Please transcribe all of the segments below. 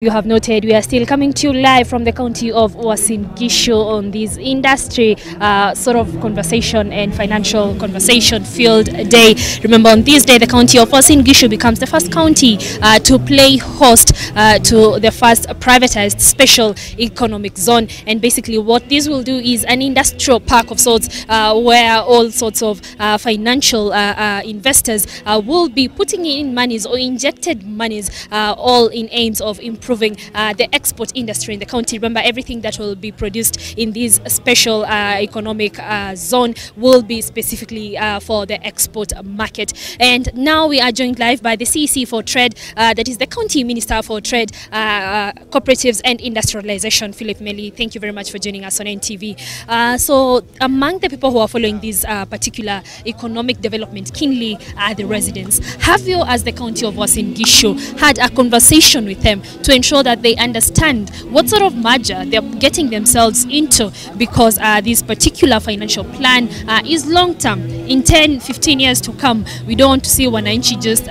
You have noted we are still coming to you live from the county of Uasin Gishu on this industry sort of conversation and financial conversation field day. Remember, on this day, the county of Uasin Gishu becomes the first county to play host to the first privatized special economic zone. And basically what this will do is an industrial park of sorts where all sorts of financial investors will be putting in monies or injected monies all in aims of improving the export industry in the county. Remember, everything that will be produced in this special economic zone will be specifically for the export market. And now we are joined live by the CEC for Trade, that is the County Minister for Trade, Cooperatives and Industrialisation, Philip Melly. Thank you very much for joining us on NTV. So among the people who are following this particular economic development keenly are the residents. Have you, as the County of Uasin Gishu, had a conversation with them to ensure that they understand what sort of merger they're getting themselves into, because this particular financial plan is long-term, in 10-15 years to come? We don't want to see wananchi just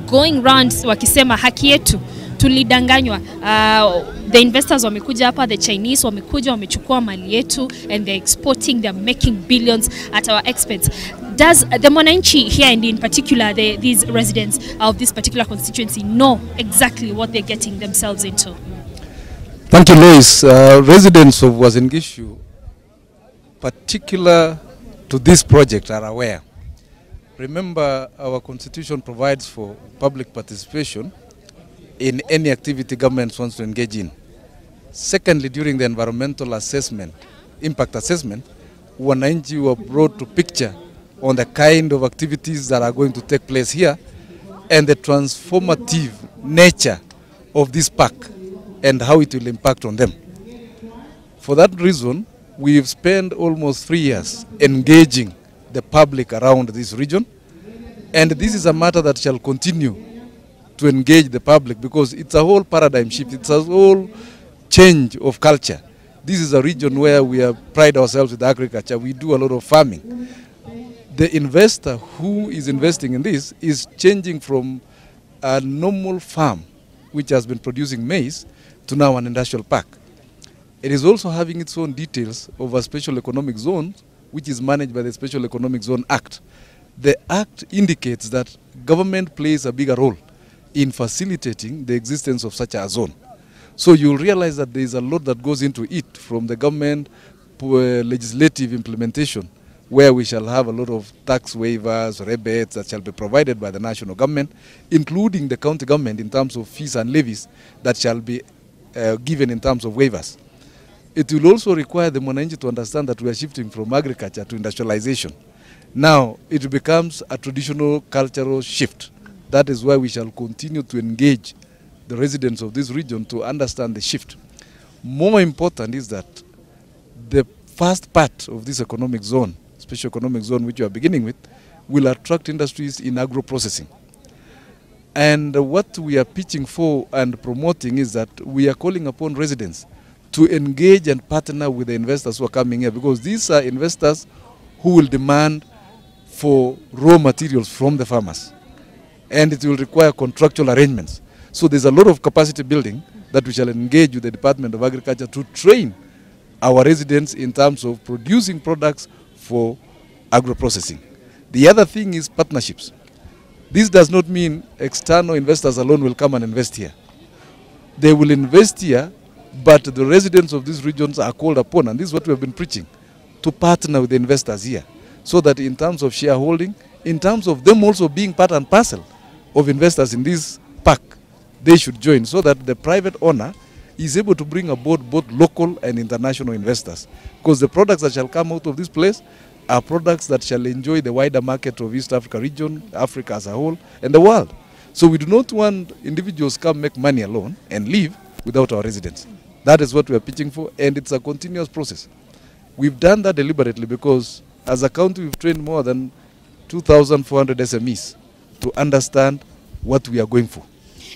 going around wakisema haki yetu tulidanganywa. The investors wamekuja hapa, the Chinese wamekuja wamechukua mali yetu, and they're exporting, they're making billions at our expense. Does the Mwananchi here, and in particular these residents of this particular constituency, know exactly what they're getting themselves into? Thank you, Lois. Residents of Uasin Gishu, particular to this project, are aware. Remember, our constitution provides for public participation in any activity government wants to engage in. Secondly, during the environmental assessment, impact assessment, wananchi were brought to picture on the kind of activities that are going to take place here and the transformative nature of this park and how it will impact on them. For that reason, we've spent almost 3 years engaging the public around this region, and this is a matter that shall continue to engage the public, because it's a whole paradigm shift, it's a whole change of culture. This is a region where we pride ourselves with agriculture. We do a lot of farming. The investor who is investing in this is changing from a normal farm, which has been producing maize, to now an industrial park. It is also having its own details of a special economic zone, which is managed by the Special Economic Zone Act. The Act indicates that government plays a bigger role in facilitating the existence of such a zone. So you'll realize that there is a lot that goes into it, from the government legislative implementation, where we shall have a lot of tax waivers, rebates that shall be provided by the national government, including the county government in terms of fees and levies that shall be given in terms of waivers. It will also require the Mwananchi to understand that we are shifting from agriculture to industrialization. Now it becomes a traditional cultural shift. That is why we shall continue to engage the residents of this region to understand the shift. More important is that the first part of this economic zone, special economic zone, which you are beginning with, will attract industries in agro-processing. And what we are pitching for and promoting is that we are calling upon residents to engage and partner with the investors who are coming here, because these are investors who will demand for raw materials from the farmers, and it will require contractual arrangements. So there's a lot of capacity building that we shall engage with the Department of Agriculture to train our residents in terms of producing products for agro-processing. The other thing is partnerships. This does not mean external investors alone will come and invest here. They will invest here, but the residents of these regions are called upon, and this is what we have been preaching, to partner with the investors here, so that in terms of shareholding, in terms of them also being part and parcel of investors in this park, they should join, so that the private owner is able to bring aboard both local and international investors, because the products that shall come out of this place are products that shall enjoy the wider market of East Africa region, Africa as a whole, and the world. So we do not want individuals come make money alone and leave without our residents. That is what we are pitching for, and it's a continuous process. We've done that deliberately because as a county we've trained more than 2,400 SMEs to understand what we are going for.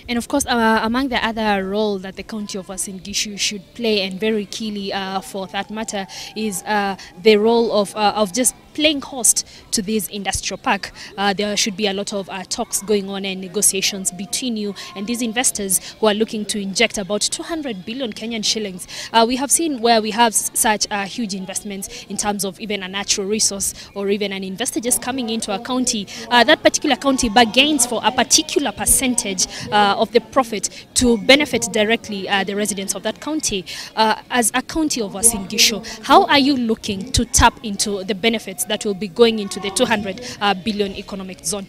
And of course, among the other role that the county of Uasin Gishu should play, and very keenly for that matter, is the role of just playing host to this industrial park. There should be a lot of talks going on and negotiations between you and these investors who are looking to inject about 200 billion Kenyan shillings. We have seen where we have such huge investments in terms of even a natural resource or even an investor just coming into a county. That particular county bargains for a particular percentage of the profit to benefit directly the residents of that county. As a county of Uasin Gishu, how are you looking to tap into the benefits that will be going into the 200 billion economic zone?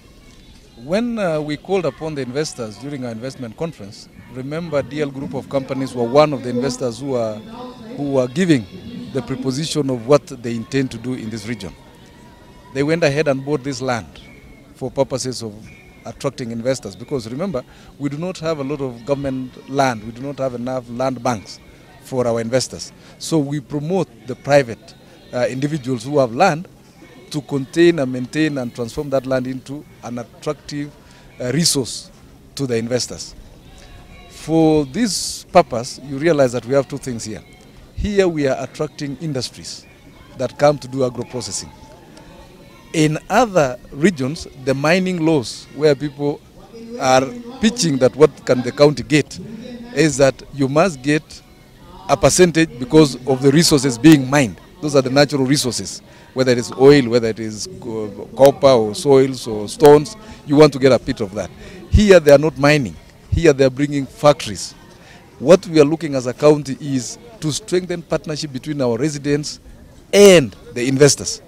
When we called upon the investors during our investment conference, remember DL Group of companies were one of the investors who are giving the proposition of what they intend to do in this region. They went ahead and bought this land for purposes of attracting investors, because remember, we do not have a lot of government land, we do not have enough land banks for our investors. So we promote the private individuals who have land to contain and maintain and transform that land into an attractive resource to the investors. For this purpose, you realize that we have two things here. Here we are attracting industries that come to do agro-processing. In other regions, the mining laws, where people are pitching that what can the county get, is that you must get a percentage because of the resources being mined. Those are the natural resources, whether it is oil, whether it is copper or soils or stones, you want to get a bit of that. Here they are not mining. Here they are bringing factories. What we are looking as a county is to strengthen partnership between our residents and the investors.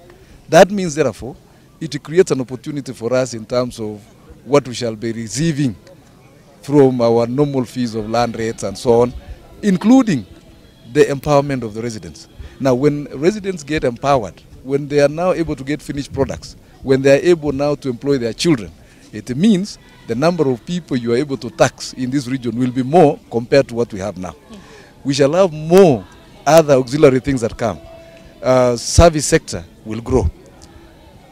That means, therefore, it creates an opportunity for us in terms of what we shall be receiving from our normal fees of land rates and so on, including the empowerment of the residents. Now, when residents get empowered, when they are now able to get finished products, when they are able now to employ their children, it means the number of people you are able to tax in this region will be more compared to what we have now. We shall have more other auxiliary things that come. Service sector will grow.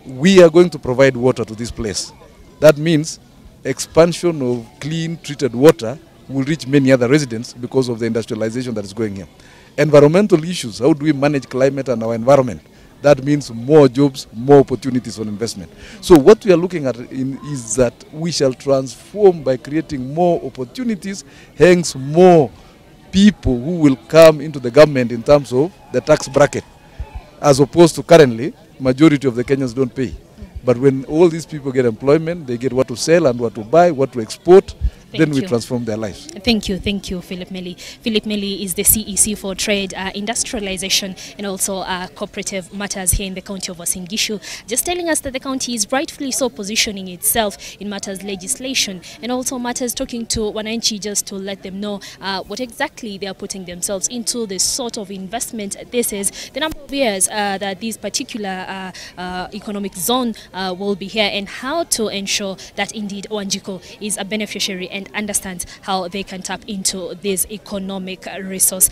We are going to provide water to this place. That means expansion of clean treated water will reach many other residents because of the industrialization that is going here. Environmental issues, how do we manage climate and our environment? That means more jobs, more opportunities for investment. So what we are looking at is that we shall transform by creating more opportunities, hence more people who will come into the government in terms of the tax bracket, as opposed to currently, majority of the Kenyans don't pay. But when all these people get employment, they get what to sell and what to buy, what to export, then we transform their lives. Thank you, Philip Melly. Philip Melly is the CEC for Trade, Industrialisation and also Cooperative Matters here in the county of Uasin Gishu. Just telling us that the county is rightfully so positioning itself in matters legislation and also matters talking to Wananchi just to let them know what exactly they are putting themselves into, the sort of investment this is, the number of years that this particular economic zone will be here, and how to ensure that indeed Wanjiko is a beneficiary and understands how they can tap into this economic resource.